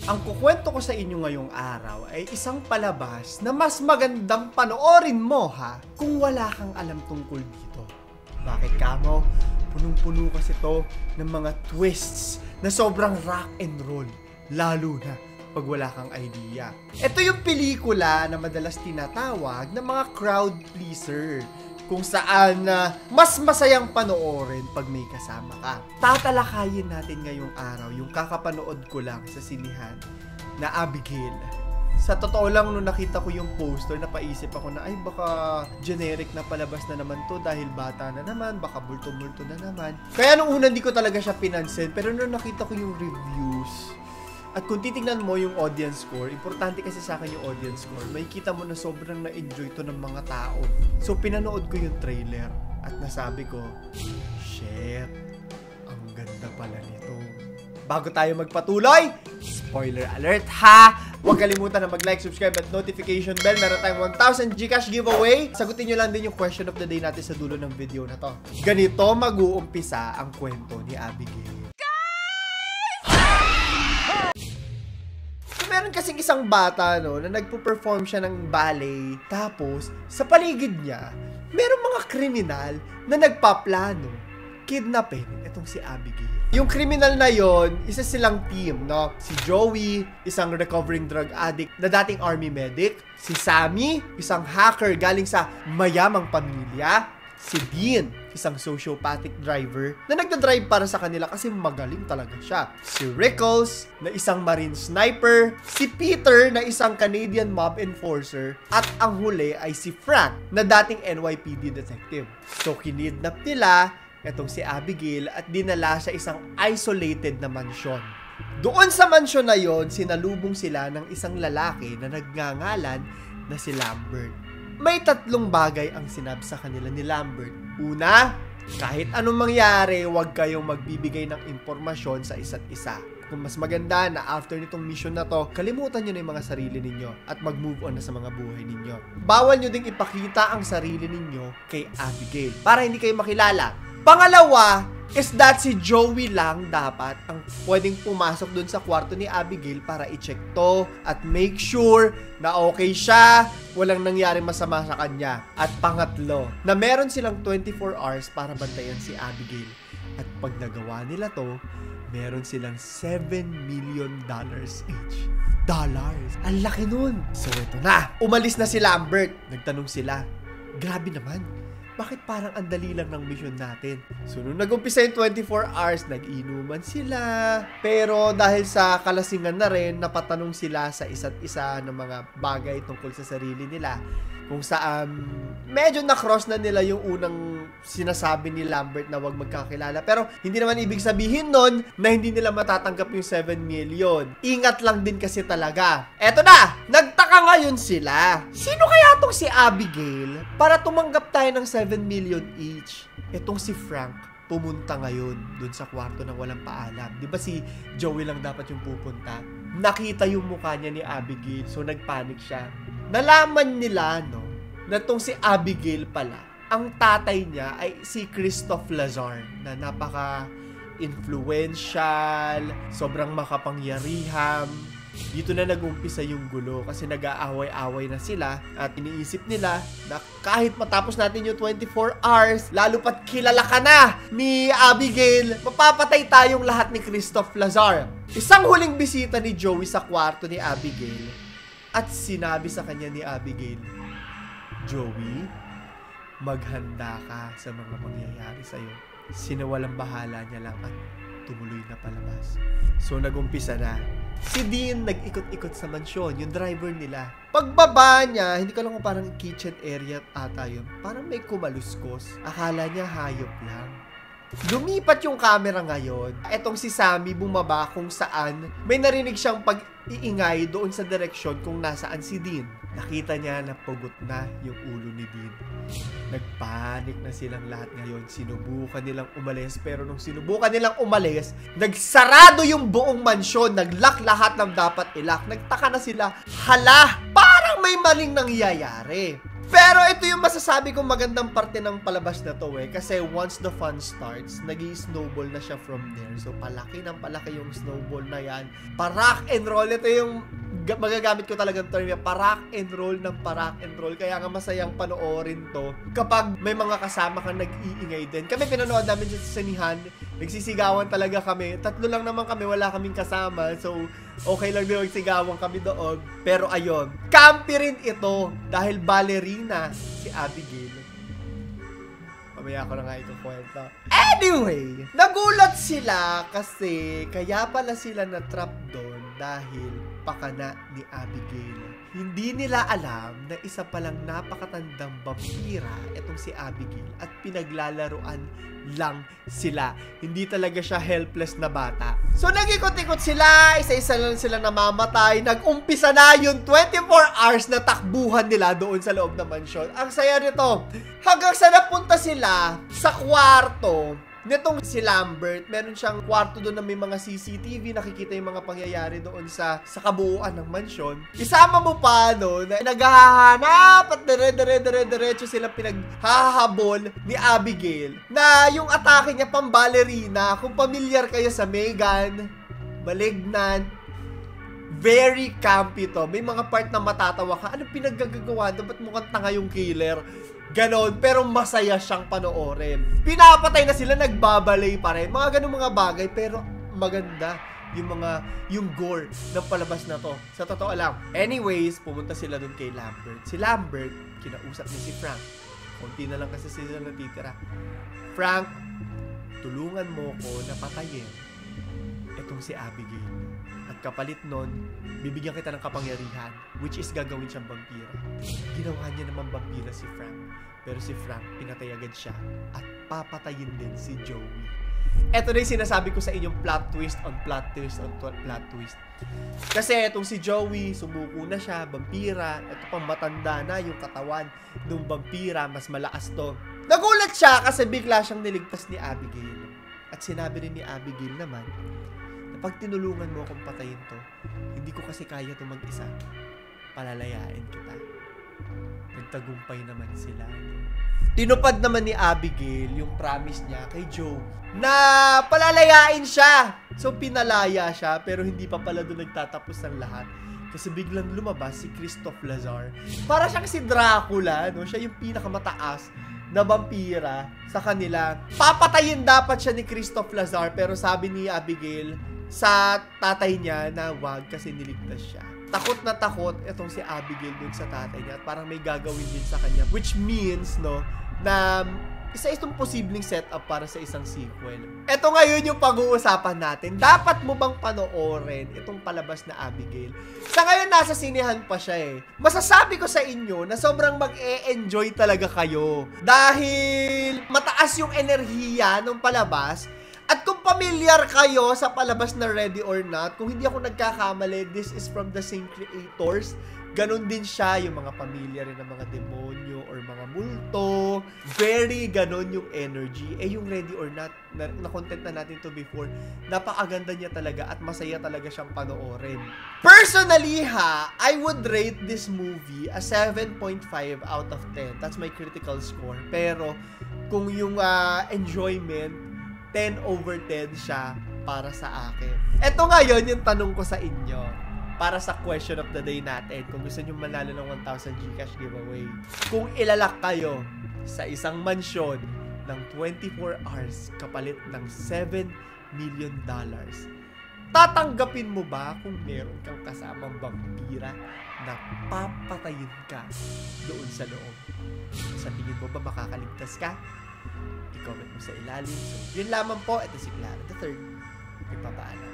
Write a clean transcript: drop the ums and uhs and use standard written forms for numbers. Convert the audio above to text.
Ang kukwento ko sa inyo ngayong araw ay isang palabas na mas magandang panoorin mo kung wala kang alam tungkol dito. Bakit kamo? Punong-puno kasi to ng mga twists na sobrang rock and roll, lalo na pag wala kang idea. Ito yung pelikula na madalas tinatawag na mga crowd pleaser, kung saan mas masayang panoorin pag may kasama ka. Tatalakayin natin ngayong araw yung kakapanood ko lang sa sinihan na Abigail. Sa totoo lang, nung nakita ko yung poster, napaisip ako na ay baka generic na palabas na naman to dahil bata na naman, baka bulto-bulto na naman. Kaya nung una hindi ko talaga siya pinansin, pero nung nakita ko yung reviews, at kung titignan mo yung audience score, importante kasi sa akin yung audience score, makikita mo na sobrang na-enjoy to ng mga tao. So, pinanood ko yung trailer at nasabi ko, shit, ang ganda pala nito. Bago tayo magpatuloy, spoiler alert ha! Huwag kalimutan na mag-like, subscribe at notification bell. Meron tayong 1,000 Gcash giveaway. Sagutin nyo lang din yung question of the day natin sa dulo ng video na to. Ganito mag-uumpisa ang kwento ni Abigail. Meron kasing isang bata na nagpo-perform siya ng ballet, tapos sa paligid niya meron mga kriminal na nagpaplano kidnapin itong si Abigail. Yung kriminal na yon, isa silang team, si Joey, isang recovering drug addict na dating army medic, si Sammy, isang hacker galing sa mayamang pamilya, si Dean, isang sociopathic driver na nagdadrive para sa kanila kasi magaling talaga siya. Si Rickles, na isang marine sniper. Si Peter, na isang Canadian mob enforcer. At ang huli ay si Frank, na dating NYPD detective. So, kinidnap nila itong si Abigail at dinala sa isang isolated na mansyon. Doon sa mansyon na yon, sinalubong sila ng isang lalaki na nagngangalan na si Lambert. May tatlong bagay ang sinabi sa kanila ni Lambert. Una, kahit anong mangyari, huwag kayong magbibigay ng impormasyon sa isa't isa. Kung mas maganda na after nitong mission na to, kalimutan nyo na yung mga sarili ninyo at mag-move on na sa mga buhay ninyo. Bawal nyo ding ipakita ang sarili ninyo kay Abigail para hindi kayo makilala. Pangalawa, is that si Joey lang dapat ang pwedeng pumasok dun sa kwarto ni Abigail para i-check to at make sure na okay siya, walang nangyari masama sa kanya. At pangatlo, na meron silang 24 hours para bantayan si Abigail. At pag nagawa nila to, meron silang $7 million each. Dollars. Ang laki nun. So ito na. Umalis na si Lambert. Nagtanong sila, grabe naman, bakit parang ang dali lang ng mission natin? So, nung nag-umpisa yung 24 hours, nag-inuman sila. Pero dahil sa kalasingan na rin, napatanong sila sa isa't isa ng mga bagay tungkol sa sarili nila. Kung saan, medyo na-cross na nila yung unang sinasabi ni Lambert na huwag magkakilala. Pero, hindi naman ibig sabihin nun na hindi nila matatanggap yung 7 million. Ingat lang din kasi talaga. Eto na! Nagtaka ngayon sila. Sino kaya tong si Abigail para tumanggap tayo ng 7 million each? Etong si Frank pumunta ngayon dun sa kwarto ng walang paalam. Di ba si Joey lang dapat yung pupunta? Nakita yung mukha niya ni Abigail, so nagpanik siya. Nalaman nila, na tong si Abigail pala, ang tatay niya ay si Christoph Lazar, na napaka-influential, sobrang makapangyarihan. Dito na nag-umpisa yung gulo kasi nag-aaway-away na sila at iniisip nila na kahit matapos natin yung 24 hours, lalo pat kilala ka na ni Abigail, mapapatay tayong lahat ni Christoph Lazar. Isang huling bisita ni Joey sa kwarto ni Abigail at sinabi sa kanya ni Abigail, Joey, maghanda ka sa mga mangyayari sa'yo. Sinawalang bahala niya lang at tumuloy na palabas. So, nag-umpisa na. Si Dean nag-ikot-ikot sa mansyon, yung driver nila. Pagbaba niya, hindi ko lang kung parang kitchen area ata yun. Parang may kumaluskos. Akala niya hayop lang. Lumipat yung camera ngayon. Etong si Sammy bumaba kung saan may narinig siyang pag-iingay doon sa direksyon kung nasaan si Dean. Nakita niya na pugot na yung ulo ni Dean. Nagpanik na silang lahat ngayon. Sinubukan nilang umalis, pero nung sinubukan nilang umalis, nagsarado yung buong mansyon. Nag-lock lahat ng dapat i-lock. Nagtaka na sila, hala, parang may maling nangyayari. Pero ito yung masasabi kong magandang parte ng palabas na to kasi once the fun starts, nag-i-snowball na siya from there. So palaki ng palaki yung snowball na yan. Pa-rock and roll, ito yung magagamit ko talagang term yan, pa-rock and roll ng pa-rock and roll. Kaya nga masayang panoorin to kapag may mga kasama kang nag-iingay din. Kami pinanood namin sa sinihan, nagsisigawan talaga kami. 3 lang naman kami, wala kaming kasama. So okay lang din magsigawan kami doon. Pero ayun, campy rin ito dahil ballerina si Abigail. Mamaya ko na nga ikukwento. Anyway, nagulat sila kasi kaya pala sila na-trap doon dahil pakana ni Abigail. Hindi nila alam na isa palang napakatandang vampira itong si Abigail at pinaglalaruan lang sila. Hindi talaga siya helpless na bata. So nag-ikot-ikot sila, isa-isa lang sila namamatay. Nag-umpisa na yung 24 hours na takbuhan nila doon sa loob ng mansyon. Ang saya nito. Hanggang sa napunta sila sa kwarto nitong si Lambert. Meron siyang kwarto doon na may mga CCTV, nakikita yung mga pangyayari doon sa kabuuan ng mansyon. Isama mo pa, no, na naghahanap at dire-diretso sila pinaghahabol ni Abigail. Na yung atake niya pang ballerina, kung familiar kayo sa Megan, Malignant, very campy to. May mga part na matatawa ka. Ano pinaggagawa doon? Ba't mukhang tanga yung killer? Ganon, pero masaya siyang panoorin. Pinapatay na sila, nagbabalay pa rin. Mga ganong mga bagay, pero maganda yung gore ng palabas na to. Sa totoo lang. Anyways, pumunta sila dun kay Lambert. Si Lambert, kinausap niya si Frank. Konti na lang kasi sila natitira. Frank, tulungan mo ko na patayin itong si Abigail. At kapalit nun, bibigyan kita ng kapangyarihan, which is gagawin siyang vampira. Ginawa niya naman vampira si Frank. Pero si Frank, pinatay agad siya at papatayin din si Joey. Eto na yung sinasabi ko sa inyong plot twist on plot twist on plot twist. Kasi itong si Joey, sumuko na siya, vampira. Ito pang matanda na yung katawan ng vampira, mas malakas to. Nagulat siya kasi bigla siyang niligtas ni Abigail. At sinabi rin ni Abigail naman, pag tinulungan mo akong patayin to, hindi ko kasi kaya ito mag-isa. Palalayain kita. Nagtagumpay naman sila. Tinupad naman ni Abigail yung promise niya kay Joe na palalayain siya. So pinalaya siya, pero hindi pa pala doon nagtatapos ng lahat. Kasi biglang lumabas si Christophe Lazar. Para siyang si Dracula, no? Siya yung pinakamataas na vampira sa kanila. Papatayin dapat siya ni Christophe Lazar, pero sabi ni Abigail sa tatay niya na wag kasi niligtas siya. Takot na takot itong si Abigail dun sa tatay niya at parang may gagawin din sa kanya, which means, no, na isa itong posibleng setup para sa isang sequel. Ito ngayon yung pag-uusapan natin. Dapat mo bang panoorin itong palabas na Abigail? Sa ngayon, nasa sinehan pa siya eh. Masasabi ko sa inyo na sobrang mag-e-enjoy talaga kayo. Dahil mataas yung enerhiya ng palabas. At kung familiar kayo sa palabas na Ready or Not, kung hindi ako nagkakamali, this is from the same creators. Ganon din siya, yung mga pamilya rin ng mga demonyo or mga multo. Very ganon yung energy. Yung Ready or Not, na-content na natin to before, napakaganda niya talaga at masaya talaga siyang panoorin. Personally I would rate this movie a 7.5 out of 10. That's my critical score. Pero, kung yung enjoyment, 10 over 10 siya para sa akin. Ito ngayon yung tanong ko sa inyo para sa question of the day natin. Kung gusto nyo manalo ng 1,000 Gcash giveaway. Kung ilalak kayo sa isang mansyon ng 24 hours kapalit ng $7 million, tatanggapin mo ba kung meron kang kasamang vampira na papatayin ka doon sa loob? Sa tingin mo ba makakaligtas ka? I-comment mo sa ilalim. So, yun lamang po. Ito si Clara the Third. Ipapaalam.